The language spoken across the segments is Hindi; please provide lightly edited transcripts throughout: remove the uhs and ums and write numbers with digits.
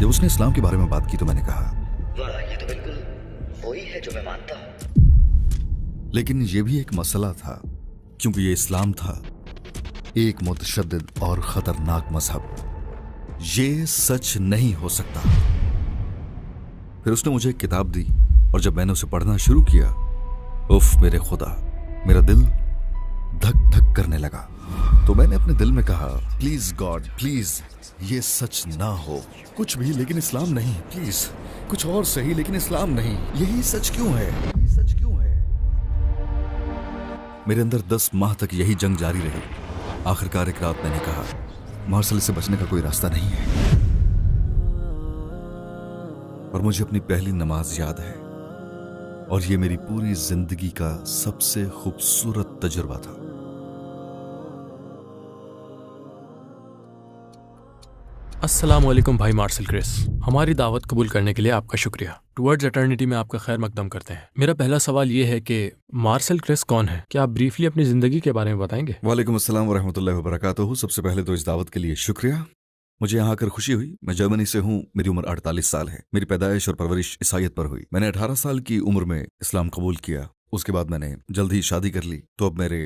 जब उसने इस्लाम के बारे में बात की तो मैंने कहा, वाह, ये तो बिल्कुल वही है जो मैं मानता हूँ। लेकिन ये भी एक मसला था, क्योंकि ये इस्लाम था, एक मुतशद्दिद और खतरनाक मजहब। ये सच नहीं हो सकता। फिर उसने मुझे एक किताब दी और जब मैंने उसे पढ़ना शुरू किया, उफ मेरे खुदा, मेरा दिल धक धक करने लगा। तो मैंने अपने दिल में कहा, प्लीज गॉड, प्लीज ये सच ना हो, कुछ भी लेकिन इस्लाम नहीं, प्लीज कुछ और सही लेकिन इस्लाम नहीं। यही सच क्यों है? सच क्यों है? मेरे अंदर 10 माह तक यही जंग जारी रही। आखिरकार एक रात मैंने कहा, मार्शल से बचने का कोई रास्ता नहीं है। और मुझे अपनी पहली नमाज याद है, और ये मेरी पूरी जिंदगी का सबसे खूबसूरत तजुर्बा था। अस्सलाम वालेकुम भाई मार्शल क्रिस, हमारी दावत कबूल करने के लिए आपका शुक्रिया। टुवर्ड्स एटर्निटी में आपका खैर मकदम करते हैं। मेरा पहला सवाल ये है कि मार्शल क्रिस कौन है? क्या आप ब्रीफली अपनी जिंदगी के बारे में बताएंगे? वालेकुम अस्सलाम व रहमतुल्लाहि व बरकातुहू। सबसे पहले तो इस दावत के लिए शुक्रिया। मुझे यहाँ आकर खुशी हुई। मैं जर्मनी से हूँ, मेरी उम्र 48 साल है। मेरी पैदाइश और परवरिश ईसाईयत पर हुई। मैंने 18 साल की उम्र में इस्लाम कबूल किया। उसके बाद मैंने जल्द ही शादी कर ली। तो अब मेरे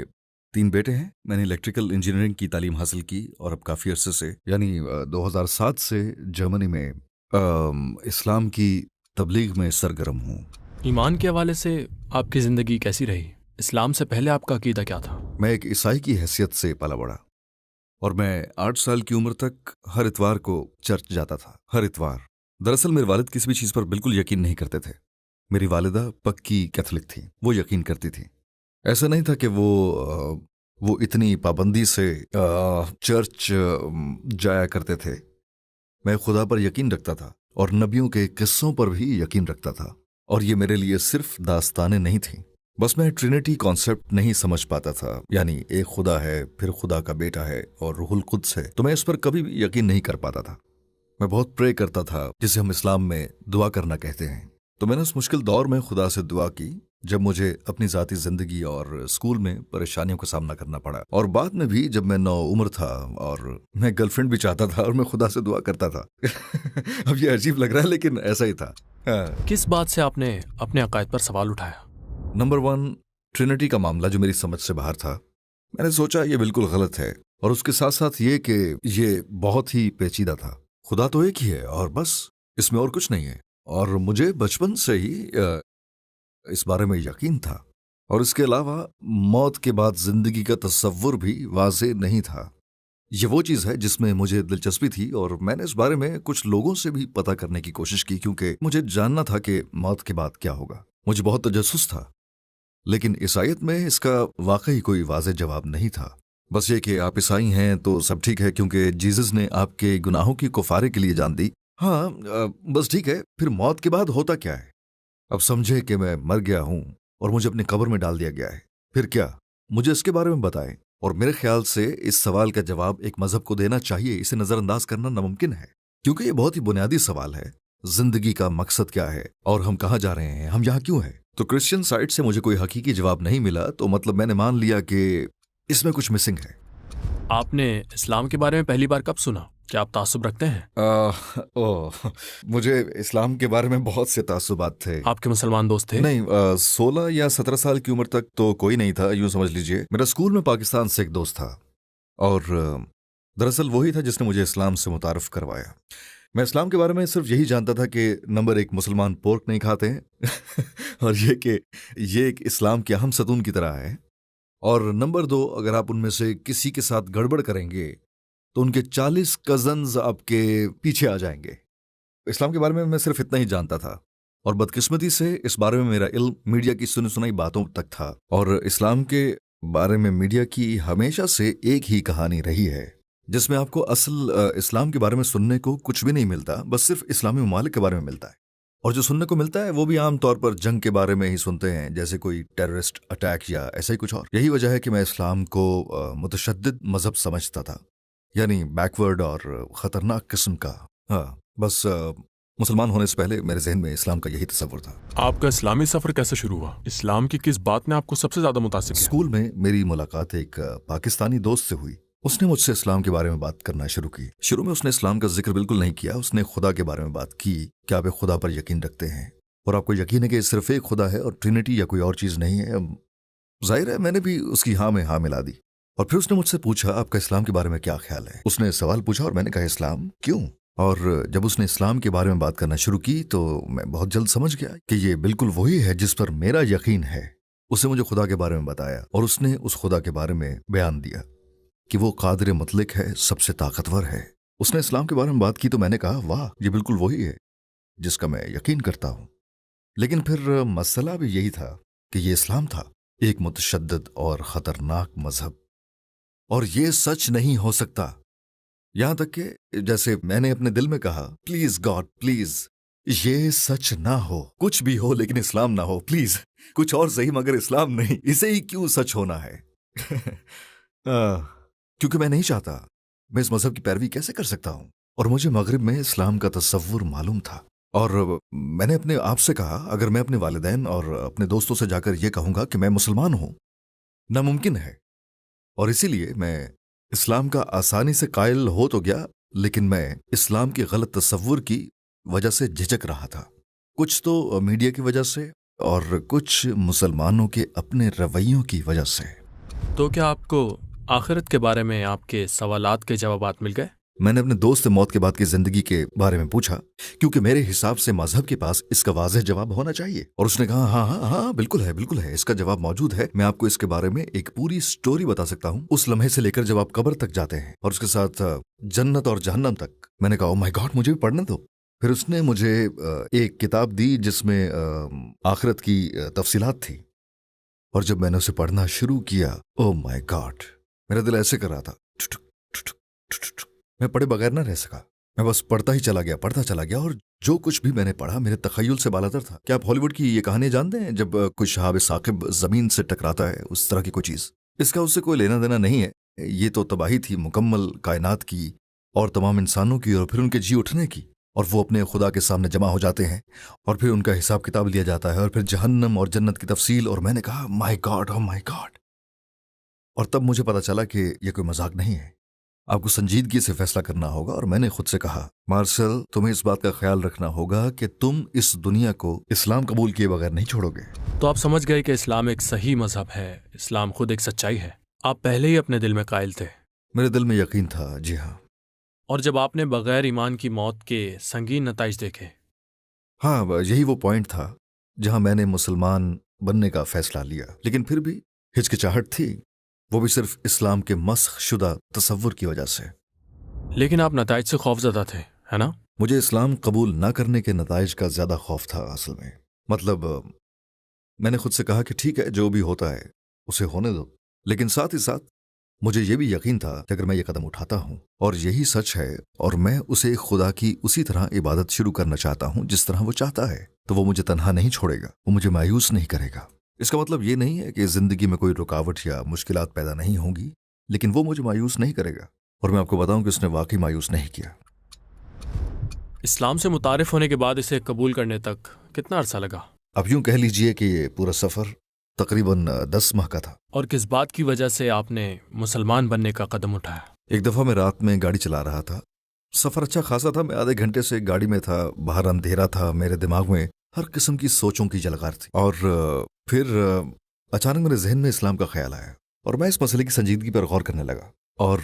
3 बेटे हैं। मैंने इलेक्ट्रिकल इंजीनियरिंग की तालीम हासिल की और अब काफ़ी अरसे से, यानी 2007 से जर्मनी में इस्लाम की तबलीग में सरगर्म हूँ। ईमान के हवाले से आपकी ज़िंदगी कैसी रही? इस्लाम से पहले आपका अकीदा क्या था? मैं एक ईसाई की हैसियत से पला बड़ा और मैं 8 साल की उम्र तक हर इतवार को चर्च जाता था। हर इतवार। दरअसल मेरे वालिद किसी भी चीज़ पर बिल्कुल यकीन नहीं करते थे। मेरी वालिदा पक्की कैथोलिक थी, वो यकीन करती थी। ऐसा नहीं था कि वो इतनी पाबंदी से चर्च जाया करते थे। मैं खुदा पर यकीन रखता था और नबियों के किस्सों पर भी यकीन रखता था। और ये मेरे लिए सिर्फ दास्तानें नहीं थीं। बस मैं ट्रिनिटी कॉन्सेप्ट नहीं समझ पाता था, यानी एक खुदा है, फिर खुदा का बेटा है और रूहुल कुद्स है, तो मैं इस पर कभी भी यकीन नहीं कर पाता था। मैं बहुत प्रे करता था, जिसे हम इस्लाम में दुआ करना कहते हैं। तो मैंने उस मुश्किल दौर में खुदा से दुआ की जब मुझे अपनी जाती जिंदगी और स्कूल में परेशानियों का सामना करना पड़ा, और बाद में भी जब मैं 9 उम्र था और मैं गर्लफ्रेंड भी चाहता था और मैं खुदा से दुआ करता था। अब ये अजीब लग रहा है लेकिन ऐसा ही था। किस बात से आपने अपने अकायद पर सवाल उठाया? नंबर 1, ट्रिनिटी का मामला जो मेरी समझ से बाहर था। मैंने सोचा ये बिल्कुल गलत है, और उसके साथ साथ ये कि ये बहुत ही पेचीदा था। खुदा तो एक ही है और बस, इसमें और कुछ नहीं है। और मुझे बचपन से ही इस बारे में यकीन था। और इसके अलावा मौत के बाद जिंदगी का तस्वुर भी वाज़ेह नहीं था। ये वो चीज़ है जिसमें मुझे दिलचस्पी थी और मैंने इस बारे में कुछ लोगों से भी पता करने की कोशिश की, क्योंकि मुझे जानना था कि मौत के बाद क्या होगा। मुझे बहुत तजस्सुस था, लेकिन ईसाईयत में इसका वाकई कोई वाज़ेह जवाब नहीं था। बस ये कि आप ईसाई हैं तो सब ठीक है, क्योंकि जीसस ने आपके गुनाहों की कुफारे के लिए जान दी। हाँ, बस ठीक है। फिर मौत के बाद होता क्या है? अब समझे कि मैं मर गया हूं और मुझे अपनी कब्र में डाल दिया गया है। फिर क्या? मुझे इसके बारे में बताएं। और मेरे ख्याल से इस सवाल का जवाब एक मजहब को देना चाहिए। इसे नजरअंदाज करना नामुमकिन है, क्योंकि ये बहुत ही बुनियादी सवाल है। जिंदगी का मकसद क्या है और हम कहाँ जा रहे हैं, हम यहाँ क्यों हैं? तो क्रिश्चियन साइड से मुझे कोई हकीकी जवाब नहीं मिला, तो मतलब मैंने मान लिया कि इसमें कुछ मिसिंग है। आपने इस्लाम के बारे में पहली बार कब सुना? क्या आप तासुब रखते हैं? मुझे इस्लाम के बारे में बहुत से तासुबात थे। आपके मुसलमान दोस्त थे? नहीं, 16 या 17 साल की उम्र तक तो कोई नहीं था, यूं समझ लीजिए। मेरा स्कूल में पाकिस्तान से एक दोस्त था और दरअसल वही था जिसने मुझे इस्लाम से मुतारफ करवाया। मैं इस्लाम के बारे में सिर्फ यही जानता था कि नंबर 1, मुसलमान पोर्क नहीं खाते हैं और ये कि ये एक इस्लाम के अहम सतून की तरह है। और नंबर 2, अगर आप उनमें से किसी के साथ गड़बड़ करेंगे तो उनके 40 कजन्स आपके पीछे आ जाएंगे। इस्लाम के बारे में मैं सिर्फ इतना ही जानता था, और बदकिस्मती से इस बारे में मेरा इल्म मीडिया की सुनी सुनाई बातों तक था। और इस्लाम के बारे में मीडिया की हमेशा से एक ही कहानी रही है, जिसमें आपको असल इस्लाम के बारे में सुनने को कुछ भी नहीं मिलता, बस सिर्फ इस्लामी ममालिक के बारे में मिलता है। और जो सुनने को मिलता है वो भी आम तौर पर जंग के बारे में ही सुनते हैं, जैसे कोई टेररिस्ट अटैक या ऐसा ही कुछ और। यही वजह है कि मैं इस्लाम को मुतशद्दिद मजहब समझता था, यानी बैकवर्ड और खतरनाक किस्म का। हाँ, बस मुसलमान होने से पहले मेरे जहन में इस्लाम का यही तस्वुर था। आपका इस्लामी सफर कैसे शुरू हुआ? इस्लाम की किस बात ने आपको सबसे ज्यादा मुतासिर किया? स्कूल में मेरी मुलाकात एक पाकिस्तानी दोस्त से हुई। उसने मुझसे इस्लाम के बारे में बात करना शुरू की। शुरू में उसने इस्लाम का जिक्र बिल्कुल नहीं किया, उसने खुदा के बारे में बात की कि आप एक खुदा पर यकीन रखते हैं और आपको यकीन है कि सिर्फ एक खुदा है और ट्रिनिटी या कोई और चीज़ नहीं है। जाहिर है मैंने भी उसकी हाँ में हाँ मिला दी। और फिर उसने मुझसे पूछा आपका इस्लाम के बारे में क्या ख्याल है। उसने सवाल पूछा और मैंने कहा इस्लाम क्यों। और जब उसने इस्लाम के बारे में बात करना शुरू की तो मैं बहुत जल्द समझ गया कि ये बिल्कुल वही है जिस पर मेरा यकीन है। उसने मुझे खुदा के बारे में बताया और उसने उस खुदा के बारे में बयान दिया कि वो कादिर मुतलक है, सबसे ताकतवर है। उसने इस्लाम के बारे में बात की तो मैंने कहा वाह, ये बिल्कुल वही है जिसका मैं यकीन करता हूं। लेकिन फिर मसला भी यही था कि ये इस्लाम था, एक मुतशद्दिद और खतरनाक मजहब, और ये सच नहीं हो सकता। यहां तक कि जैसे मैंने अपने दिल में कहा प्लीज गॉड प्लीज, ये सच ना हो, कुछ भी हो लेकिन इस्लाम ना हो, प्लीज कुछ और सही मगर इस्लाम नहीं, इसे ही क्यों सच होना है। क्योंकि मैं नहीं चाहता, मैं इस मजहब की पैरवी कैसे कर सकता हूं। और मुझे मगरिब में इस्लाम का तसव्वुर मालूम था और मैंने अपने आप से कहा अगर मैं अपने वालिदैन और अपने दोस्तों से जाकर यह कहूंगा कि मैं मुसलमान हूं, नामुमकिन है। और इसीलिए मैं इस्लाम का आसानी से कायल हो तो गया, लेकिन मैं इस्लाम के गलत तसव्वुर की वजह से झिझक रहा था। कुछ तो मीडिया की वजह से और कुछ मुसलमानों के अपने रवैयों की वजह से। तो क्या आपको आखिरत के बारे में आपके सवालात के जवाबात मिल गए? मैंने अपने दोस्त से मौत के बाद की जिंदगी के बारे में पूछा क्योंकि मेरे हिसाब से मजहब के पास इसका वाज़ेह जवाब होना चाहिए। और उसने कहा हाँ हाँ हाँ बिल्कुल है, इसका जवाब मौजूद है। मैं आपको इसके बारे में एक पूरी स्टोरी बता सकता हूँ, उस लम्हे से लेकर जब आप कब्र तक जाते हैं और उसके साथ जन्नत और जहन्नम तक। मैंने कहा ओह माय गॉड, मुझे भी पढ़ने दो। फिर उसने मुझे एक किताब दी जिसमें आखिरत की तफसीलात थी, और जब मैंने उसे पढ़ना शुरू किया ओह माय गॉड, मेरा दिल ऐसे कर रहा था, मैं पढ़े बगैर ना रह सका। मैं बस पढ़ता चला गया और जो कुछ भी मैंने पढ़ा मेरे तखय्युल से बालातर था। क्या आप हॉलीवुड की ये कहानी जानते हैं जब कोई शहाब साकिब जमीन से टकराता है, उस तरह की कोई चीज। इसका उससे कोई लेना देना नहीं है। ये तो तबाही थी मुकम्मल कायनात की और तमाम इंसानों की और फिर उनके जी उठने की, और वो अपने खुदा के सामने जमा हो जाते हैं और फिर उनका हिसाब किताब लिया जाता है और फिर जहन्नम और जन्नत की तफसील। और मैंने कहा my God, oh my God. और तब मुझे पता चला कि यह कोई मजाक नहीं है, आपको संजीदगी से फैसला करना होगा। और मैंने खुद से कहा मार्शल, तुम्हें इस बात का ख्याल रखना होगा कि तुम इस दुनिया को इस्लाम कबूल किए बगैर नहीं छोड़ोगे। तो आप समझ गए कि इस्लाम एक सही मजहब है, इस्लाम खुद एक सच्चाई है। आप पहले ही अपने दिल में कायल थे। मेरे दिल में यकीन था, जी हाँ। और जब आपने बगैर ईमान की मौत के संगीन नताइज देखे। हाँ, यही वो पॉइंट था जहां मैंने मुसलमान बनने का फैसला लिया, लेकिन फिर भी हिचकिचाहट थी, वो भी सिर्फ इस्लाम के मस्ख शुदा तसव्वुर की वजह से। लेकिन आप नताइज से खौफजदा थे, है ना? मुझे इस्लाम कबूल ना करने के नताइज का ज्यादा खौफ था असल में। मतलब मैंने खुद से कहा कि ठीक है, जो भी होता है उसे होने दो, लेकिन साथ ही साथ मुझे यह भी यकीन था कि अगर मैं ये कदम उठाता हूं और यही सच है और मैं उसे खुदा की उसी तरह इबादत शुरू करना चाहता हूं जिस तरह वो चाहता है, तो वो मुझे तन्हा नहीं छोड़ेगा, वो मुझे मायूस नहीं करेगा। इसका मतलब ये नहीं है कि जिंदगी में कोई रुकावट या मुश्किलात पैदा नहीं होंगी, लेकिन वो मुझे मायूस नहीं करेगा। और मैं आपको बताऊं कि उसने वाकई मायूस नहीं किया। इस्लाम से मुतारिफ होने के बाद इसे कबूल करने तक कितना अरसा लगा? अब यूं कह लीजिए कि ये पूरा सफर तकरीबन 10 माह का था। और किस बात की वजह से आपने मुसलमान बनने का कदम उठाया? एक दफा मैं रात में गाड़ी चला रहा था, सफर अच्छा खासा था, मैं आधे घंटे से गाड़ी में था, बाहर अंधेरा था, मेरे दिमाग में हर किस्म की सोचों की झलकार थी। और फिर अचानक मेरे जहन में इस्लाम का ख्याल आया और मैं इस मसले की संजीदगी पर गौर करने लगा। और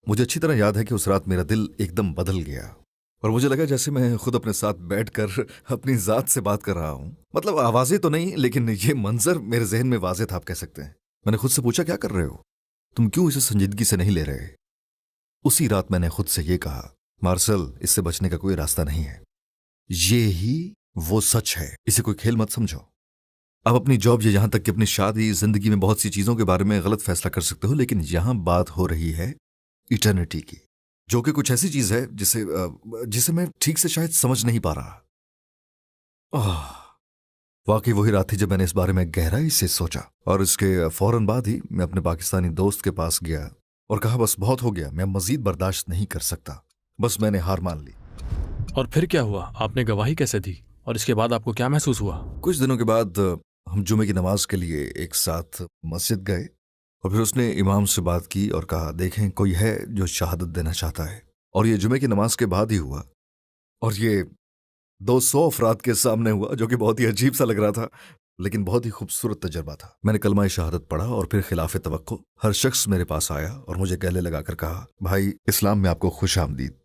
मुझे अच्छी तरह याद है कि उस रात मेरा दिल एकदम बदल गया और मुझे लगा जैसे मैं खुद अपने साथ बैठकर अपनी जात से बात कर रहा हूं। मतलब आवाजें तो नहीं, लेकिन ये मंजर मेरे जहन में वाज़ेह था, आप कह सकते हैं। मैंने खुद से पूछा क्या कर रहे हो तुम, क्यों इसे संजीदगी से नहीं ले रहे? उसी रात मैंने खुद से ये कहा मार्शल, इससे बचने का कोई रास्ता नहीं है, ये ही वो सच है, इसे कोई खेल मत समझो। अब अपनी जॉब या यहां तक कि अपनी शादी, जिंदगी में बहुत सी चीजों के बारे में गलत फैसला कर सकते हो, लेकिन यहां बात हो रही है इटर्निटी की, जो कि कुछ ऐसी चीज है जिसे मैं ठीक से शायद समझ नहीं पा रहा। वाकई वही रात थी जब मैंने इस बारे में गहराई से सोचा और इसके फौरन बाद ही मैं अपने पाकिस्तानी दोस्त के पास गया और कहा बस बहुत हो गया, मैं मजीद बर्दाश्त नहीं कर सकता, बस मैंने हार मान ली। और फिर क्या हुआ? आपने गवाही कैसे दी और इसके बाद आपको क्या महसूस हुआ? कुछ दिनों के बाद हम जुमे की नमाज के लिए एक साथ मस्जिद गए और फिर उसने इमाम से बात की और कहा, देखें कोई है जो शहादत देना चाहता है। और ये जुमे की नमाज के बाद ही हुआ, और ये 200 अफराद के सामने हुआ, जो कि बहुत ही अजीब सा लग रहा था, लेकिन बहुत ही खूबसूरत तजर्बा था। मैंने कलमा शहादत पढ़ा और फिर खिलाफ तवक्को हर शख्स मेरे पास आया और मुझे गले लगाकर कहा, भाई इस्लाम में आपको खुश आमदीद।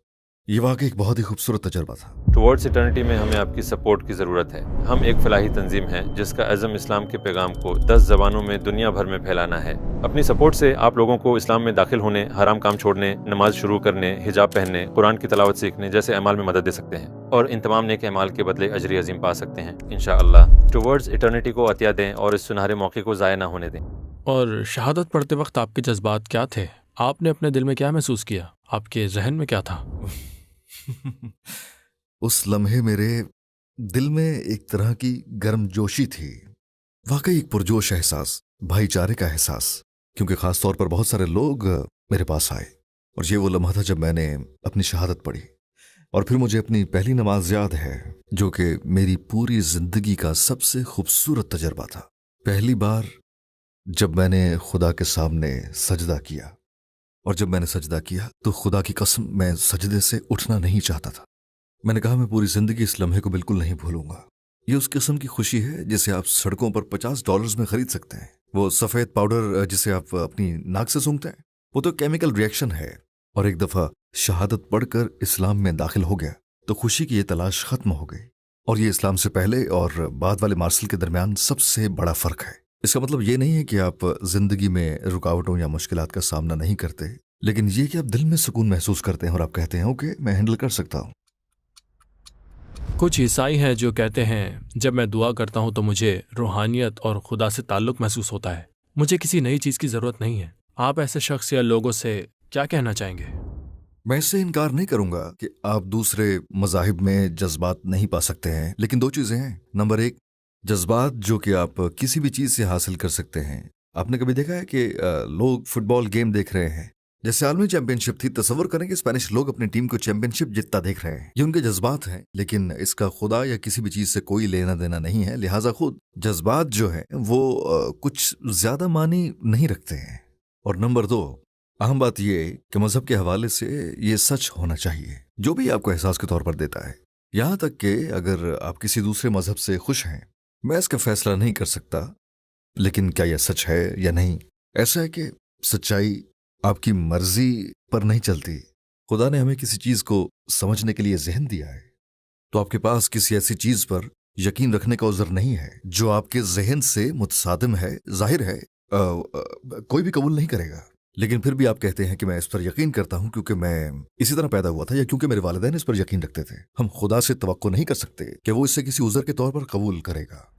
ये वाकई एक बहुत ही खूबसूरत तजर्बा था। टुवर्ड्स इटर्निटी में हमें आपकी सपोर्ट की ज़रूरत है। हम एक फलाही तंजीम है जिसका अज़म इस्लाम के पैगाम को 10 ज़बानों में दुनिया भर में फैलाना है। अपनी सपोर्ट से आप लोगों को इस्लाम में दाखिल होने, हराम काम छोड़ने, नमाज शुरू करने, हिजाब पहनने, कुरान की तलावत सीखने जैसे अमाल में मदद दे सकते हैं और इन तमाम नेक अमाल के बदले अजर अजीम पा सकते हैं इंशाअल्लाह। टुवर्ड्स इटर्निटी को अतिया दें और इस सुनहरे मौके को ज़ाया ना होने दें। और शहादत पढ़ते वक्त आपके जज्बात क्या थे? आपने अपने दिल में क्या महसूस किया? आपके जहन में क्या था? उस लम्हे मेरे दिल में एक तरह की गर्मजोशी थी, वाकई एक पुरजोश एहसास, भाईचारे का एहसास, क्योंकि खास तौर पर बहुत सारे लोग मेरे पास आए। और ये वो लम्हा था जब मैंने अपनी शहादत पढ़ी। और फिर मुझे अपनी पहली नमाज याद है, जो कि मेरी पूरी जिंदगी का सबसे खूबसूरत तजर्बा था। पहली बार जब मैंने खुदा के सामने सजदा किया, और जब मैंने सजदा किया तो खुदा की कसम मैं सजदे से उठना नहीं चाहता था। मैंने कहा, मैं पूरी जिंदगी इस लम्हे को बिल्कुल नहीं भूलूंगा। ये उस किस्म की खुशी है जिसे आप सड़कों पर $50 में खरीद सकते हैं। वो सफेद पाउडर जिसे आप अपनी नाक से सूंघते हैं, वो तो केमिकल रिएक्शन है। और एक दफा शहादत पढ़कर इस्लाम में दाखिल हो गया तो खुशी की ये तलाश खत्म हो गई। और ये इस्लाम से पहले और बाद वाले मार्शल के दरमियान सबसे बड़ा फर्क है। इसका मतलब ये नहीं है कि आप जिंदगी में रुकावटों या मुश्किलात का सामना नहीं करते, लेकिन ये कि आप दिल में सुकून महसूस करते हैं और आप कहते हैं, ओके मैं हैंडल कर सकता हूं। कुछ ईसाई हैं जो कहते हैं, जब मैं दुआ करता हूं तो मुझे रूहानियत और खुदा से ताल्लुक महसूस होता है, मुझे किसी नई चीज की जरूरत नहीं है। आप ऐसे शख्स या लोगों से क्या कहना चाहेंगे? मैं इससे इनकार नहीं करूंगा कि आप दूसरे मजाहिब में जज्बात नहीं पा सकते हैं, लेकिन दो चीजें हैं। नंबर एक, जज्बात जो कि आप किसी भी चीज से हासिल कर सकते हैं। आपने कभी देखा है कि लोग फुटबॉल गेम देख रहे हैं, जैसे आलमी चैंपियनशिप थी, तसव्वुर करें कि स्पेनिश लोग अपनी टीम को चैंपियनशिप जीतता देख रहे हैं। ये उनके जज्बात हैं, लेकिन इसका खुदा या किसी भी चीज से कोई लेना देना नहीं है। लिहाजा खुद जज्बात जो है वो कुछ ज्यादा मानी नहीं रखते हैं। और नंबर दो, अहम बात ये कि मजहब के हवाले से ये सच होना चाहिए जो भी आपको एहसास के तौर पर देता है। यहां तक कि अगर आप किसी दूसरे मजहब से खुश हैं, मैं इसका फैसला नहीं कर सकता, लेकिन क्या यह सच है या नहीं, ऐसा है कि सच्चाई आपकी मर्जी पर नहीं चलती। खुदा ने हमें किसी चीज को समझने के लिए जहन दिया है, तो आपके पास किसी ऐसी चीज पर यकीन रखने का उज़र नहीं है जो आपके जहन से मुतसादिम है। जाहिर है कोई भी कबूल नहीं करेगा, लेकिन फिर भी आप कहते हैं कि मैं इस पर यकीन करता हूं क्योंकि मैं इसी तरह पैदा हुआ था या क्योंकि मेरे वालिदैन इस पर यकीन रखते थे। हम खुदा से तवक्को नहीं कर सकते कि वो इससे किसी उज़र के तौर पर कबूल करेगा।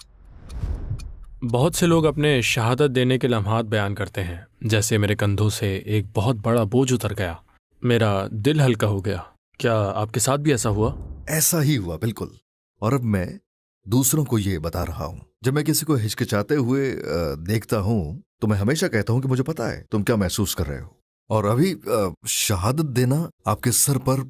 बहुत से लोग अपने शहादत देने के लम्हात बयान करते हैं, जैसे मेरे कंधों से एक बहुत बड़ा बोझ उतर गया, मेरा दिल हल्का हो गया। क्या आपके साथ भी ऐसा हुआ? ऐसा ही हुआ, बिल्कुल। और अब मैं दूसरों को ये बता रहा हूं। जब मैं किसी को हिचकिचाते हुए देखता हूं तो मैं हमेशा कहता हूं कि मुझे पता है तुम क्या महसूस कर रहे हो। और अभी शहादत देना आपके सर पर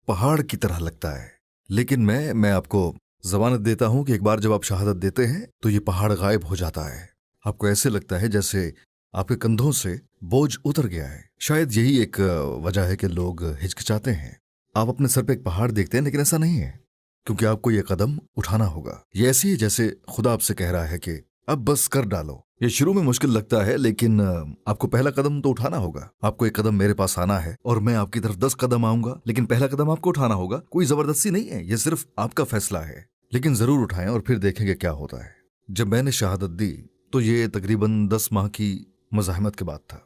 पहाड़ की तरह लगता है, लेकिन मैं आपको जमानत देता हूं कि एक बार जब आप शहादत देते हैं तो ये पहाड़ गायब हो जाता है। आपको ऐसे लगता है जैसे आपके कंधों से बोझ उतर गया है। शायद यही एक वजह है कि लोग हिचकिचाते हैं। आप अपने सर पे एक पहाड़ देखते हैं, लेकिन ऐसा नहीं है, क्योंकि आपको ये कदम उठाना होगा। ये ऐसी है जैसे खुदा आपसे कह रहा है कि अब बस कर डालो। ये शुरू में मुश्किल लगता है, लेकिन आपको पहला कदम तो उठाना होगा। आपको एक कदम मेरे पास आना है और मैं आपकी तरफ 10 कदम आऊंगा, लेकिन पहला कदम आपको उठाना होगा। कोई जबरदस्ती नहीं है, ये सिर्फ आपका फैसला है, लेकिन जरूर उठाएं और फिर देखेंगे क्या होता है। जब मैंने शहादत दी तो ये तकरीबन 10 माह की मज़ाहमत के बाद था।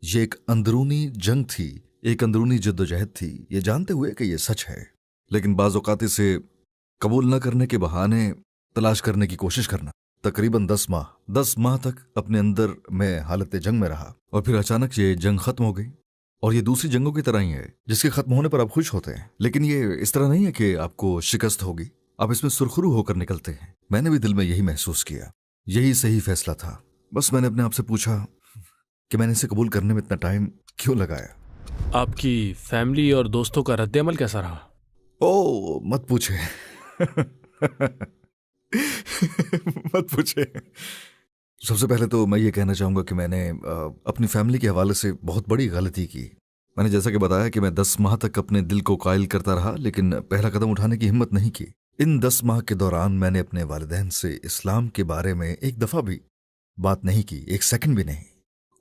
ये एक अंदरूनी जंग थी, एक अंदरूनी जद्दोजहद थी, ये जानते हुए कि ये सच है, लेकिन बाज़ औक़ात इसे कबूल न करने के बहाने तलाश करने की कोशिश करना। तकरीबन 10 माह तक अपने अंदर मैं हालत जंग में रहा, और फिर अचानक ये जंग खत्म हो गई। और ये दूसरी जंगों की तरह ही है जिसके खत्म होने पर आप खुश होते हैं, लेकिन ये इस तरह नहीं है कि आपको शिकस्त होगी, आप इसमें सुरखरू होकर निकलते हैं। मैंने भी दिल में यही महसूस किया, यही सही फैसला था। बस मैंने अपने आप से पूछा कि मैंने इसे कबूल करने में इतना टाइम क्यों लगाया। आपकी फैमिली और दोस्तों का रद्द-ए-अमल कैसा रहा? ओ मत पूछे मत पूछे। सबसे पहले तो मैं ये कहना चाहूँगा कि मैंने अपनी फैमिली के हवाले से बहुत बड़ी गलती की। मैंने जैसा कि बताया कि मैं 10 माह तक अपने दिल को कायल करता रहा, लेकिन पहला कदम उठाने की हिम्मत नहीं की। इन 10 माह के दौरान मैंने अपने वालिदैन से इस्लाम के बारे में एक दफ़ा भी बात नहीं की, एक सेकंड भी नहीं।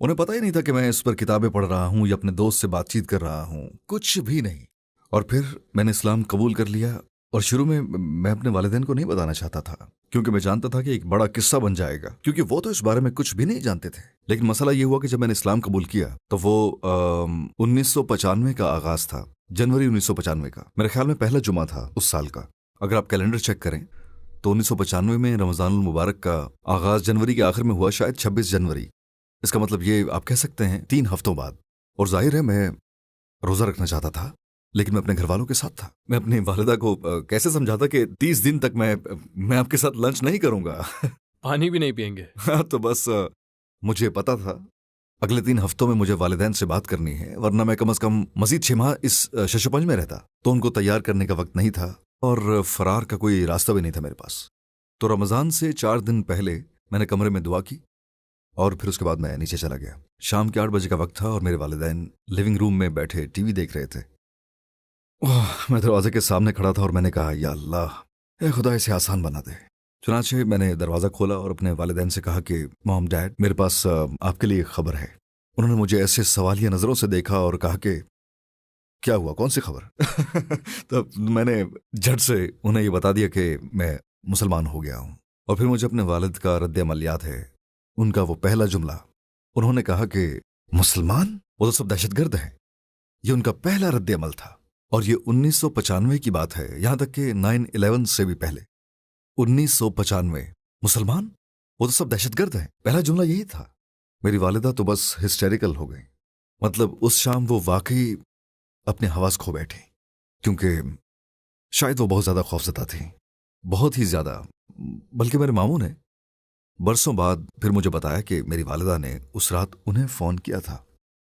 उन्हें पता ही नहीं था कि मैं इस पर किताबें पढ़ रहा हूँ या अपने दोस्त से बातचीत कर रहा हूँ, कुछ भी नहीं। और फिर मैंने इस्लाम कबूल कर लिया। और शुरू में मैं अपने वालिदैन को नहीं बताना चाहता था, क्योंकि मैं जानता था कि एक बड़ा किस्सा बन जाएगा, क्योंकि वो तो इस बारे में कुछ भी नहीं जानते थे। लेकिन मसला ये हुआ कि जब मैंने इस्लाम कबूल किया तो वो 1995 का आगाज था, जनवरी 1995 का। मेरे ख्याल में पहला जुमा था उस साल का। अगर आप कैलेंडर चेक करें तो 1995 में रमज़ानुल मुबारक का आगाज जनवरी के आखिर में हुआ, शायद 26 जनवरी। इसका मतलब ये आप कह सकते हैं 3 हफ्तों बाद। और जाहिर है मैं रोज़ा रखना चाहता था, लेकिन मैं अपने घर वालों के साथ था। मैं अपनी वालिदा को कैसे समझाता कि 30 दिन तक मैं आपके साथ लंच नहीं करूंगा। पानी भी नहीं पियेंगे। हाँ, तो बस मुझे पता था अगले 3 हफ्तों में मुझे वालिदैन से बात करनी है, वरना मैं कम से कम मजीद 6 माह इस शशुपंज में रहता। तो उनको तैयार करने का वक्त नहीं था और फरार का कोई रास्ता भी नहीं था मेरे पास। तो रमज़ान से 4 दिन पहले मैंने कमरे में दुआ की और फिर उसके बाद मैं नीचे चला गया। शाम के 8 बजे का वक्त था और मेरे वालिदैन लिविंग रूम में बैठे टीवी देख रहे थे। मैं दरवाजे के सामने खड़ा था और मैंने कहा, या अल्लाह, ए खुदा, इसे आसान बना दे। चुनाचे मैंने दरवाज़ा खोला और अपने वालिदैन से कहा कि मॉम, डैड, मेरे पास आपके लिए एक खबर है। उन्होंने मुझे ऐसे सवालिया नज़रों से देखा और कहा कि क्या हुआ, कौन सी खबर? तो मैंने झट से उन्हें ये बता दिया कि मैं मुसलमान हो गया हूँ। और फिर मुझे अपने वालिद का रद्द-ए-अमल याद है। उनका वो पहला जुमला, उन्होंने कहा कि मुसलमान, वो तो सब दहशतगर्द हैं। ये उनका पहला रद्द-ए-अमल था। और ये 1995 की बात है, यहां तक कि 9/11 से भी पहले। 1995, मुसलमान, वो तो सब दहशतगर्द हैं। पहला जुमला यही था। मेरी वालिदा तो बस हिस्टेरिकल हो गई। मतलब उस शाम वो वाकई अपने हवास खो बैठी, क्योंकि शायद वो बहुत ज्यादा खौफजदा थी, बहुत ही ज्यादा। बल्कि मेरे मामू ने बरसों बाद फिर मुझे बताया कि मेरी वालिदा ने उस रात उन्हें फोन किया था।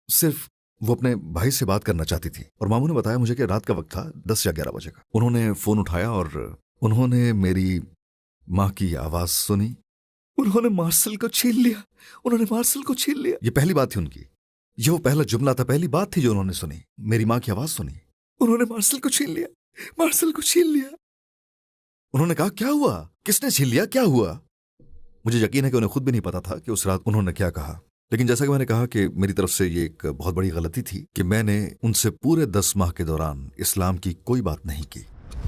सिर्फ वो अपने भाई से बात करना चाहती थी। और मामू ने बताया मुझे कि रात का वक्त था, 10 या 11 बजे का। उन्होंने फोन उठाया और उन्होंने मेरी माँ की आवाज सुनी। उन्होंने मार्शल को छीन लिया, उन्होंने मार्शल को छीन लिया। ये पहली बात थी उनकी, ये वो पहला जुमला था, पहली बात थी जो उन्होंने सुनी, मेरी माँ की आवाज सुनी। उन्होंने मार्शल को छीन लिया, मार्शल को छीन लिया। उन्होंने कहा, क्या हुआ, किसने छीन लिया, क्या हुआ? मुझे यकीन है कि उन्हें खुद भी नहीं पता था कि उस रात उन्होंने क्या कहा। लेकिन जैसा कि मैंने कहा कि मेरी तरफ से ये एक बहुत बड़ी गलती थी कि मैंने उनसे पूरे 10 माह के दौरान इस्लाम की कोई बात नहीं की।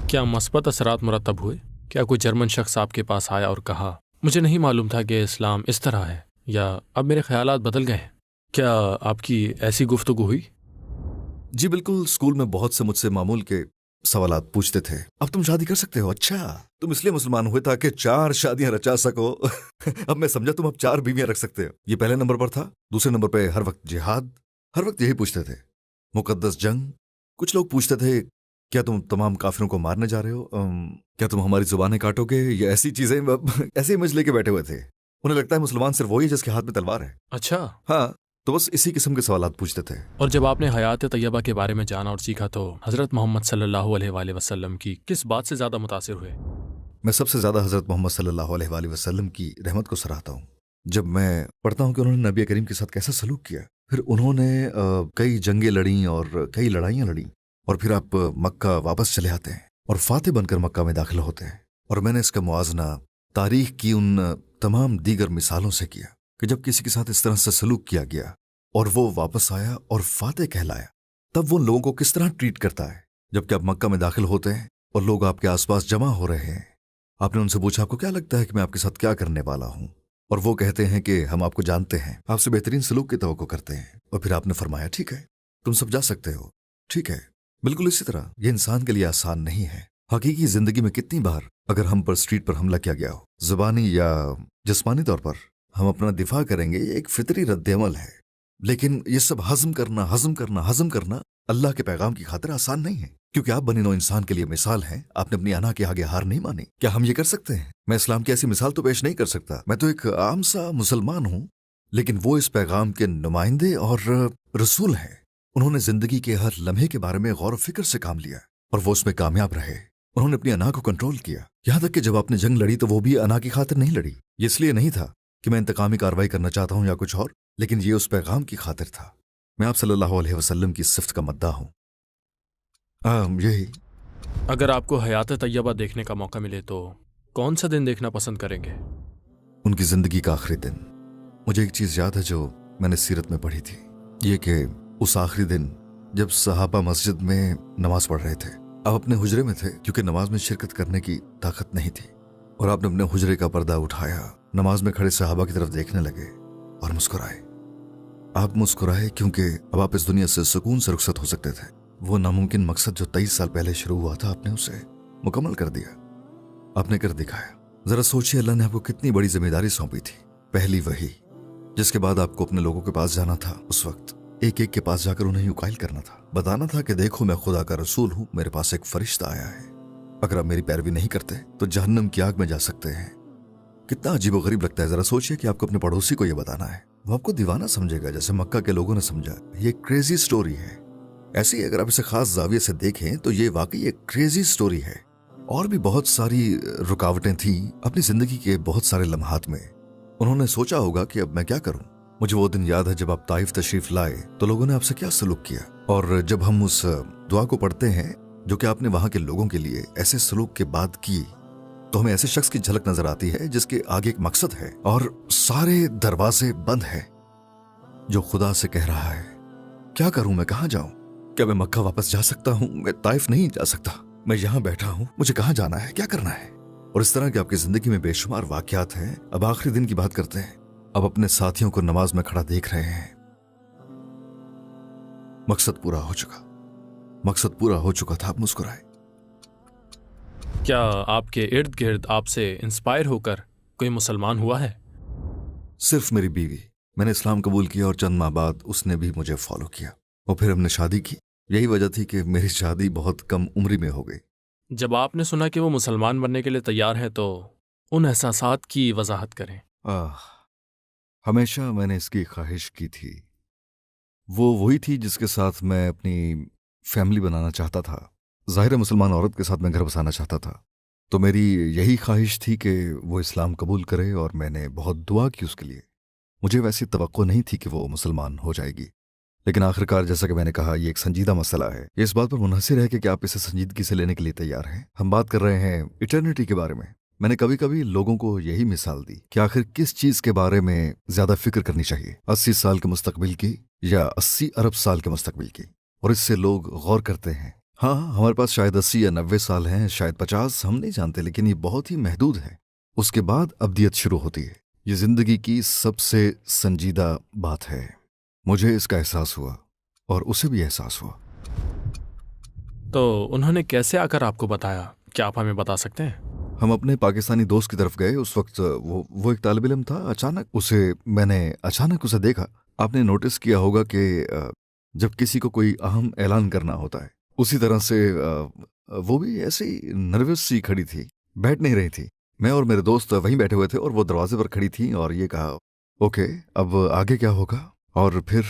क्या मस्बत असरात मुरतब हुए? क्या कोई जर्मन शख्स आपके पास आया और कहा, मुझे नहीं मालूम था कि इस्लाम इस तरह है, या अब मेरे ख्यालात बदल गए हैं? क्या आपकी ऐसी गुफ्तगू हुई? जी बिल्कुल। स्कूल में बहुत से मुझसे मामूल के सवालात पूछते थे। अब तुम शादी कर सकते हो? अच्छा, तुम इसलिए मुसलमान हुए ताकि 4 शादियां रचा सको। अब मैं समझा तुम अब 4 बीवियां रख सकते हो। ये पहले नंबर पर था। दूसरे नंबर पे हर वक्त जिहाद, हर वक्त यही पूछते थे, मुकद्दस जंग। कुछ लोग पूछते थे, क्या तुम तमाम काफिरों को मारने जा रहे हो? क्या तुम हमारी जुबानें काटोगे? ये ऐसी चीजें ऐसे इमेज लेके बैठे हुए थे। उन्हें लगता है मुसलमान सिर्फ वही है जिसके हाथ में तलवार है। अच्छा। हाँ, तो बस इसी किस्म के सवालात पूछते थे। और जब आपने हयात तैयबा के बारे में जाना और सीखा तो हजरत मोहम्मद सल्लल्लाहु अलैहि वसल्लम की किस बात से ज्यादा मुतासिर हुए? मैं सबसे ज्यादा हजरत मोहम्मद सल्लल्लाहु अलैहि वसल्लम की रहमत को सराहता हूँ। जब मैं पढ़ता हूँ कि उन्होंने नबी करीम के साथ कैसा सलूक किया, फिर उन्होंने कई जंगें लड़ी और कई लड़ाइयाँ लड़ी, और फिर आप मक्का वापस चले आते हैं और फातिह बनकर मक्का में दाखिल होते हैं। और मैंने इसका मुआजना तारीख की उन तमाम दीगर मिसालों से किया कि जब किसी के साथ इस तरह से सलूक किया गया और वो वापस आया और फातिह कहलाया, तब वो लोगों को किस तरह ट्रीट करता है। जबकि आप मक्का में दाखिल होते हैं और लोग आपके आसपास जमा हो रहे हैं, आपने उनसे पूछा, आपको क्या लगता है कि मैं आपके साथ क्या करने वाला हूं? और वो कहते हैं कि हम आपको जानते हैं, आपसे बेहतरीन सलूक की तवक्को करते हैं। और फिर आपने फरमाया, ठीक है, तुम सब जा सकते हो। ठीक है, बिल्कुल इसी तरह ये इंसान के लिए आसान नहीं है। हकीकी जिंदगी में कितनी बार अगर हम पर स्ट्रीट पर हमला किया गया हो, जुबानी या जिस्मानी तौर पर, हम अपना दिफा करेंगे, ये एक फितरी रद्द-ए-अमल है। लेकिन ये सब हजम करना अल्लाह के पैगाम की खातिर आसान नहीं है, क्योंकि आप बनी नौ इंसान के लिए मिसाल हैं। आपने अपनी अना के आगे हार नहीं मानी। क्या हम ये कर सकते हैं? मैं इस्लाम की ऐसी मिसाल तो पेश नहीं कर सकता। मैं तो एक आम सा मुसलमान हूं, लेकिन वो इस पैगाम के नुमाइंदे और रसूल हैं। उन्होंने जिंदगी के हर लम्हे के बारे में गौर व फिक्र से काम लिया और वो उसमें कामयाब रहे। उन्होंने अपनी अना को कंट्रोल किया। यहां तक कि जब आपने जंग लड़ी तो वो भी अना की खातिर नहीं लड़ी। ये इसलिए नहीं था कि मैं इंतकामी कार्रवाई करना चाहता हूं या कुछ और, लेकिन ये उस पैगाम की खातिर था। मैं आप सल्लल्लाहु अलैहि वसल्लम की सिफ्त का मद्दा हूं। यही। अगर आपको हयात तैयबा देखने का मौका मिले तो कौन सा दिन देखना पसंद करेंगे? उनकी जिंदगी का आखिरी दिन। मुझे एक चीज याद है जो मैंने सीरत में पढ़ी थी, ये कि उस आखिरी दिन जब सहाबा मस्जिद में नमाज पढ़ रहे थे, आप अपने हुजरे में थे क्योंकि नमाज में शिरकत करने की ताकत नहीं थी, और आपने अपने हुजरे का पर्दा उठाया, नमाज में खड़े सहाबा की तरफ देखने लगे और मुस्कुराए। आप मुस्कुराए क्योंकि अब आप इस दुनिया से सुकून से रुखसत हो सकते थे। वो नामुमकिन मकसद जो 23 साल पहले शुरू हुआ था, आपने उसे मुकम्मल कर दिया, आपने कर दिखाया। जरा सोचिए, अल्लाह ने आपको कितनी बड़ी जिम्मेदारी सौंपी थी। पहली वही जिसके बाद आपको अपने लोगों के पास जाना था, उस वक्त एक एक के पास जाकर उन्हें युकाइल करना था, बताना था कि देखो मैं खुदा का रसूल हूं, मेरे पास एक फरिश्ता आया है, अगर आप मेरी पैरवी नहीं करते तो जहन्नम की आग में जा सकते हैं। कितना अजीबोगरीब लगता है। जरा सोचिए कि आपको अपने पड़ोसी को यह बताना है, वो आपको दीवाना समझेगा जैसे मक्का के लोगों ने समझा। ये क्रेजी स्टोरी है। ऐसी अगर आप इसे खास जाविये से देखें तो ये वाकई एक क्रेजी स्टोरी है। और भी बहुत सारी रुकावटें थी अपनी जिंदगी के बहुत सारे लम्हात में। उन्होंने सोचा होगा कि अब मैं क्या करूं। मुझे वो दिन याद है जब आप ताइफ तशरीफ लाए तो लोगों ने आपसे क्या सलूक किया, और जब हम उस दुआ को पढ़ते हैं जो कि आपने वहां के लोगों के लिए ऐसे सलूक के बाद की, तो हमें ऐसे शख्स की झलक नजर आती है जिसके आगे एक मकसद है और सारे दरवाजे बंद है, जो खुदा से कह रहा है क्या करूं, मैं कहां जाऊं, क्या मैं मक्का वापस जा सकता हूं, मैं ताइफ नहीं जा सकता, मैं यहां बैठा हूं, मुझे कहां जाना है, क्या करना है। और इस तरह के आपकी जिंदगी में बेशुमार वाकयात हैं। अब आखिरी दिन की बात करते हैं। अब अपने साथियों को नमाज में खड़ा देख रहे हैं। मकसद पूरा हो चुका, मकसद पूरा हो चुका था। आप मुस्कुराए। क्या आपके इर्द गिर्द आपसे इंस्पायर होकर कोई मुसलमान हुआ है? सिर्फ मेरी बीवी। मैंने इस्लाम कबूल किया और चंद माह बाद उसने भी मुझे फॉलो किया और फिर हमने शादी की। यही वजह थी कि मेरी शादी बहुत कम उम्री में हो गई। जब आपने सुना कि वो मुसलमान बनने के लिए तैयार है तो उन एहसासात की वजाहत करें। हमेशा मैंने इसकी ख्वाहिश की थी। वो वही थी जिसके साथ मैं अपनी फैमिली बनाना चाहता था। जाहिर है मुसलमान औरत के साथ मैं घर बसाना चाहता था। तो मेरी यही ख्वाहिश थी कि वो इस्लाम कबूल करे और मैंने बहुत दुआ की उसके लिए। मुझे वैसी तवक्को नहीं थी कि वो मुसलमान हो जाएगी, लेकिन आखिरकार जैसा कि मैंने कहा ये एक संजीदा मसला है। ये इस बात पर मुनहसिर है कि आप इसे संजीदगी से लेने के लिए तैयार हैं। हम बात कर रहे हैं इटर्निटी के बारे में। मैंने कभी कभी लोगों को यही मिसाल दी कि आखिर किस चीज के बारे में ज्यादा फिक्र करनी चाहिए, 80 साल के मुस्तकबिल की या 80 अरब साल के मुस्तकबिल की। और इससे लोग गौर करते हैं। हाँ, हमारे पास शायद 80 या 90 साल हैं, शायद 50, हम नहीं जानते, लेकिन ये बहुत ही महदूद है। उसके बाद अब्दियत शुरू होती है। ये जिंदगी की सबसे संजीदा बात है। मुझे इसका एहसास हुआ और उसे भी एहसास हुआ। तो उन्होंने कैसे आकर आपको बताया? क्या आप हमें बता सकते हैं? हम अपने पाकिस्तानी दोस्त की तरफ गए। उस वक्त वो एक तालिब इल्म था। मैंने अचानक उसे देखा। आपने नोटिस किया होगा कि जब किसी को कोई अहम ऐलान करना होता है, उसी तरह से वो भी ऐसे ही नर्वस सी खड़ी थी, बैठ नहीं रही थी। मैं और मेरे दोस्त वहीं बैठे हुए थे और वो दरवाजे पर खड़ी थी और ये कहा, ओके अब आगे क्या होगा। और फिर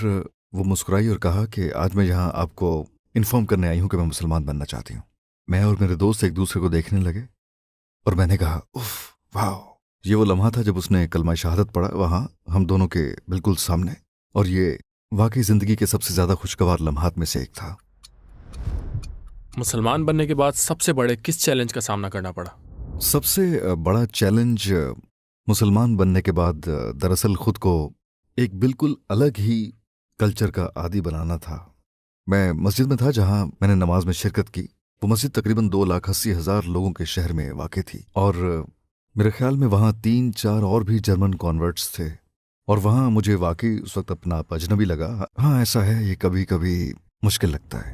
वो मुस्कुराई और कहा कि आज मैं यहाँ आपको इन्फॉर्म करने आई हूँ कि मैं मुसलमान बनना चाहती हूँ। मैं और मेरे दोस्त एक दूसरे को देखने लगे और मैंने कहा, उफ वाह। ये वो लम्हा था जब उसने कलमा शहादत पढ़ा, वहाँ हम दोनों के बिल्कुल सामने। और ये वाकई जिंदगी के सबसे ज्यादा खुशगवार लम्हात में से एक था। मुसलमान बनने के बाद सबसे बड़े किस चैलेंज का सामना करना पड़ा? सबसे बड़ा चैलेंज मुसलमान बनने के बाद दरअसल खुद को एक बिल्कुल अलग ही कल्चर का आदी बनाना था। मैं मस्जिद में था जहां मैंने नमाज में शिरकत की। वो मस्जिद तकरीबन 2,80,000 लोगों के शहर में वाक़ थी और मेरे ख्याल में वहाँ 3-4 और भी जर्मन कॉन्वर्ट्स थे। और वहाँ मुझे वाकई उस वक्त अपना अजनबी लगा। हाँ, ऐसा है, ये कभी कभी मुश्किल लगता है।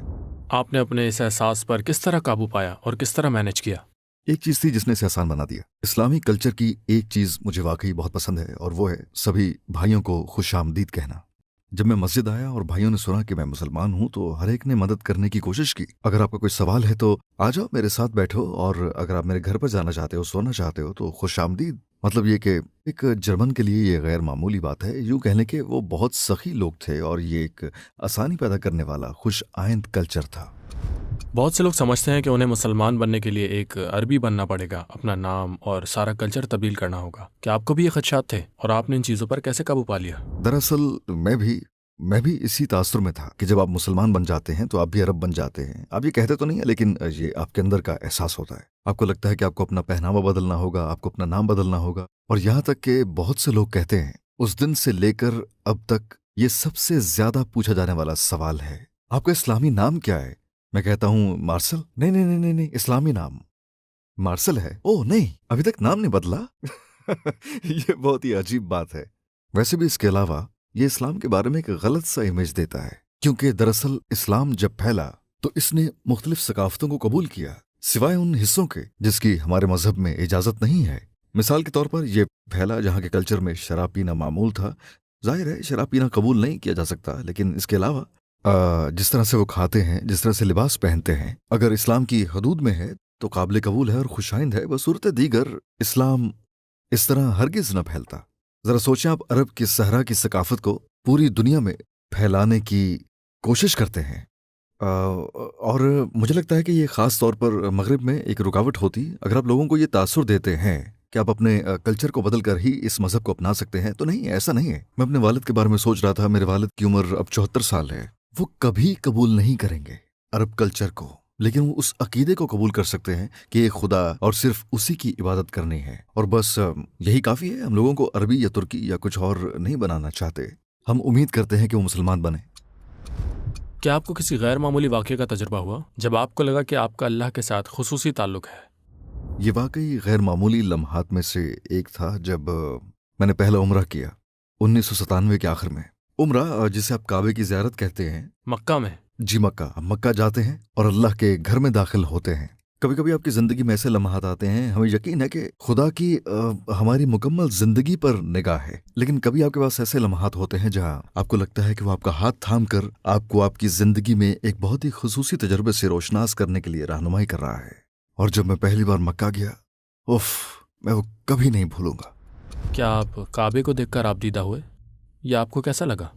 आपने अपने इस एहसास पर किस तरह काबू पाया और किस तरह मैनेज किया? एक चीज थी जिसने इसे आसान बना दिया। इस्लामी कल्चर की एक चीज मुझे वाकई बहुत पसंद है और वो है सभी भाइयों को खुशामदीद कहना। जब मैं मस्जिद आया और भाइयों ने सुना कि मैं मुसलमान हूं तो हर एक ने मदद करने की कोशिश की। अगर आपका कोई सवाल है तो आ जाओ, मेरे साथ बैठो, और अगर आप मेरे घर पर जाना चाहते हो, सोना चाहते हो तो खुशामदीद। मतलब ये कि एक जर्मन के लिए ये गैर मामूली बात है। यूं कहने के वो बहुत सखी लोग थे और ये एक आसानी पैदा करने वाला खुश आइंद कल्चर था। बहुत से लोग समझते हैं कि उन्हें मुसलमान बनने के लिए एक अरबी बनना पड़ेगा, अपना नाम और सारा कल्चर तब्दील करना होगा। क्या आपको भी ये खदशात थे और आपने इन चीज़ों पर कैसे काबू पा लिया? दरअसल मैं भी इसी तासुर में था कि जब आप मुसलमान बन जाते हैं तो आप भी अरब बन जाते हैं। आप ये कहते तो नहीं है, लेकिन ये आपके अंदर का एहसास होता है। आपको लगता है कि आपको अपना पहनावा बदलना होगा, आपको अपना नाम बदलना होगा। और यहाँ तक कि बहुत से लोग कहते हैं उस दिन से लेकर अब तक ये सबसे ज्यादा पूछा जाने वाला सवाल है, आपका इस्लामी नाम क्या है? मैं कहता हूँ मार्शल। नहीं नहीं नहीं नहीं नहीं, इस्लामी नाम मार्शल है। ओह नहीं, अभी तक नाम नहीं बदला। ये बहुत ही अजीब बात है। वैसे भी इसके अलावा ये इस्लाम के बारे में एक गलत सा इमेज देता है, क्योंकि दरअसल इस्लाम जब फैला तो इसने मुख्तलिफ सकाफतों को कबूल किया, सिवाय उन हिस्सों के जिसकी हमारे मजहब में इजाजत नहीं है। मिसाल के तौर पर यह फैला जहाँ के कल्चर में शराब पीना मामूल था। जाहिर है शराब पीना कबूल नहीं किया जा सकता, लेकिन इसके अलावा जिस तरह से वो खाते हैं, जिस तरह से लिबास पहनते हैं, अगर इस्लाम की हदूद में है तो काबिल कबूल है और खुशाइंद है। बसूरत दीगर इस्लाम इस तरह हरगिज न फैलता। जरा सोचें, आप अरब की सहरा की सकाफत को पूरी दुनिया में फैलाने की कोशिश करते हैं, और मुझे लगता है कि ये ख़ास तौर पर मगरिब में एक रुकावट होती अगर आप लोगों को ये तासुर देते हैं कि आप अपने कल्चर को बदल कर ही इस मजहब को अपना सकते हैं। तो नहीं, ऐसा नहीं है। मैं अपने वालिद के बारे में सोच रहा था। मेरे वालिद की उम्र अब 74 साल है। वो कभी कबूल नहीं करेंगे अरब कल्चर को, लेकिन वो उस अकीदे को कबूल कर सकते हैं कि एक खुदा और सिर्फ उसी की इबादत करनी है, और बस यही काफ़ी है। हम लोगों को अरबी या तुर्की या कुछ और नहीं बनाना चाहते। हम उम्मीद करते हैं कि वो मुसलमान बने। क्या आपको किसी गैर मामूली वाक़ये का तजुर्बा हुआ जब आपको लगा कि आपका अल्लाह के साथ खुसूसी ताल्लुक है? ये वाकई गैर मामूली लम्हात में से एक था जब मैंने पहला उम्रा किया 1997 के आखिर में। उम्रा जिसे आप काबे की ज़ियारत कहते हैं। मक्का में? जी, मक्का। हम मक्का जाते हैं और अल्लाह के घर में दाखिल होते हैं। कभी कभी आपकी ज़िंदगी में ऐसे लम्हात आते हैं, हमें यकीन है कि खुदा की हमारी मुकम्मल ज़िंदगी पर निगाह है, लेकिन कभी आपके पास ऐसे लम्हात होते हैं जहां आपको लगता है कि वो आपका हाथ थाम कर आपको आपकी ज़िंदगी में एक बहुत ही खुसूसी तजर्बे से रोशनास करने के लिए रहनुमाई कर रहा है। और जब मैं पहली बार मक्का गया, उफ, मैं वो कभी नहीं भूलूंगा। क्या आप काबे को देखकर आपदीदा हुए या आपको कैसा लगा?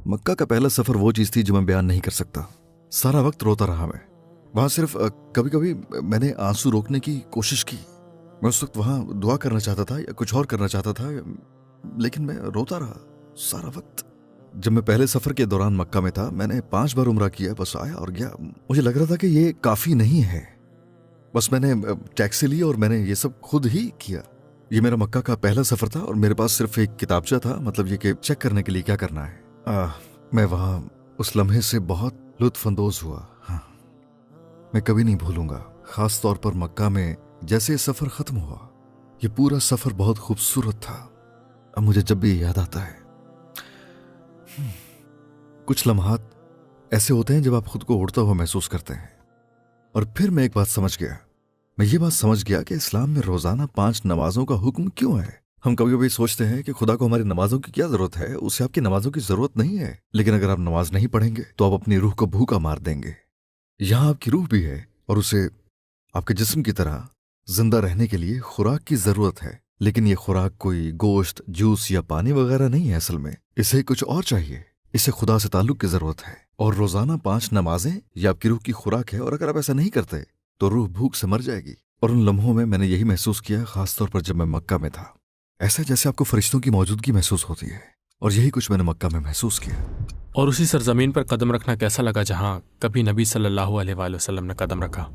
मक्का का पहला सफर वो चीज थी जो मैं बयान नहीं कर सकता। सारा वक्त रोता रहा मैं वहां। सिर्फ कभी कभी मैंने आंसू रोकने की कोशिश की। मैं उस वक्त वहां दुआ करना चाहता था या कुछ और करना चाहता था, लेकिन मैं रोता रहा सारा वक्त। जब मैं पहले सफर के दौरान मक्का में था, मैंने 5 बार उम्रा किया, बस आया और गया। मुझे लग रहा था कि ये काफी नहीं है। बस मैंने टैक्सी ली और मैंने ये सब खुद ही किया। ये मेरा मक्का का पहला सफर था और मेरे पास सिर्फ एक किताबचा था, मतलब ये कि चेक करने के लिए क्या करना है। मैं वहां उस लम्हे से बहुत लुत्फानंदोज हुआ। हाँ, मैं कभी नहीं भूलूंगा, खास तौर पर मक्का में जैसे ये सफर खत्म हुआ। ये पूरा सफर बहुत खूबसूरत था। अब मुझे जब भी याद आता है, कुछ लम्हात ऐसे होते हैं जब आप खुद को उड़ता हुआ महसूस करते हैं। और फिर मैं एक बात समझ गया। मैं ये बात समझ गया कि इस्लाम में रोजाना 5 नमाजों का हुक्म क्यों है। हम कभी कभी सोचते हैं कि खुदा को हमारी नमाजों की क्या जरूरत है, उसे आपकी नमाजों की जरूरत नहीं है। लेकिन अगर आप नमाज नहीं पढ़ेंगे तो आप अपनी रूह को भूखा मार देंगे। यहां आपकी रूह भी है और उसे आपके जिस्म की तरह जिंदा रहने के लिए खुराक की जरूरत है। लेकिन ये खुराक कोई गोश्त, जूस या पानी वगैरह नहीं है। असल में इसे कुछ और चाहिए। इसे खुदा से ताल्लुक की जरूरत है। और रोजाना 5 नमाजें ये आपकी रूह की खुराक है। और अगर आप ऐसा नहीं करते तो रूह भूख से मर जाएगी। और उन लम्हों में मैंने यही महसूस किया, खासतौर पर जब मैं मक्का में था। ऐसा जैसे आपको फरिश्तों की मौजूदगी महसूस होती है, और यही कुछ मैंने मक्का में महसूस किया। और उसी सरजमीन पर कदम रखना कैसा लगा जहां कभी नबी सल्लल्लाहु अलैहि वसल्लम ने कदम रखा?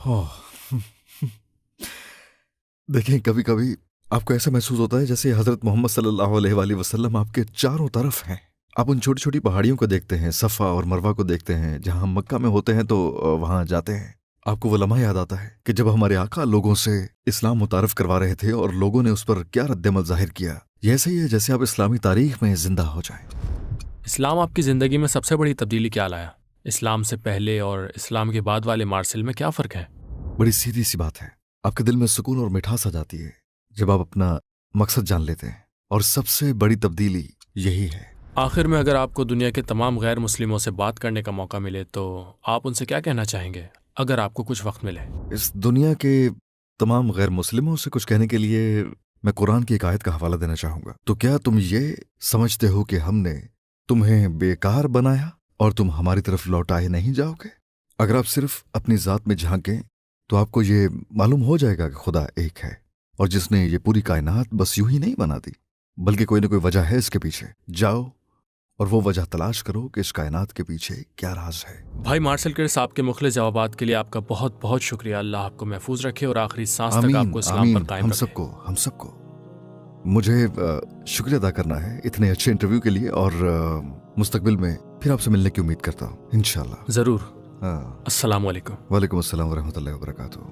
देखें, कभी कभी आपको ऐसा महसूस होता है जैसे हजरत मोहम्मद सल्लल्लाहु अलैहि वसल्लम आपके चारों तरफ हैं। आप उन छोटी छोटी पहाड़ियों को देखते हैं, सफ़ा और मरवा को देखते हैं। जहां हम मक्का में होते हैं तो वहां जाते हैं, आपको वो लम्हा याद आता है कि जब हमारे आका लोगों से इस्लाम मुतारफ करवा रहे थे और लोगों ने उस पर क्या रद्दमल जाहिर किया। ये ऐसा ही है जैसे आप इस्लामी तारीख में जिंदा हो जाएं। इस्लाम आपकी ज़िंदगी में सबसे बड़ी तब्दीली क्या लाया? इस्लाम से पहले और इस्लाम के बाद वाले मार्शल में क्या फ़र्क है? बड़ी सीधी सी बात है। आपके दिल में सुकून और मिठास आ जाती है जब आप अपना मकसद जान लेते हैं। और सबसे बड़ी तब्दीली यही है। आखिर में अगर आपको दुनिया के तमाम गैर मुस्लिमों से बात करने का मौका मिले तो आप उनसे क्या कहना चाहेंगे, अगर आपको कुछ वक्त मिले? इस दुनिया के तमाम गैर मुस्लिमों से कुछ कहने के लिए मैं कुरान की एक आयत का हवाला देना चाहूंगा। तो क्या तुम ये समझते हो कि हमने तुम्हें बेकार बनाया और तुम हमारी तरफ लौटाए नहीं जाओगे? अगर आप सिर्फ अपनी जात में झांकें तो आपको ये मालूम हो जाएगा कि खुदा एक है, और जिसने ये पूरी कायनात बस यूं ही नहीं बना दी, बल्कि कोई ना कोई वजह है इसके पीछे। जाओ और वो वजह तलाश करो कि इस कायनात के पीछे क्या राज है। भाई मार्शल क्रिस, आपके मुखलिस जवाबात के लिए आपका बहुत बहुत शुक्रिया। अल्लाह आपको महफूज रखे और आखिरी सांस तक आपको इस्लाम पर कायम रखे। हम सबको मुझे शुक्रिया अदा करना है इतने अच्छे इंटरव्यू के लिए, और मुस्तकबिल में फिर आपसे मिलने की उम्मीद करता हूँ इंशाल्लाह। जरूर। हाँ। अस्सलाम वालेकुम। वालेकुम अस्सलाम व रहमतुल्लाहि व बरकातुहू।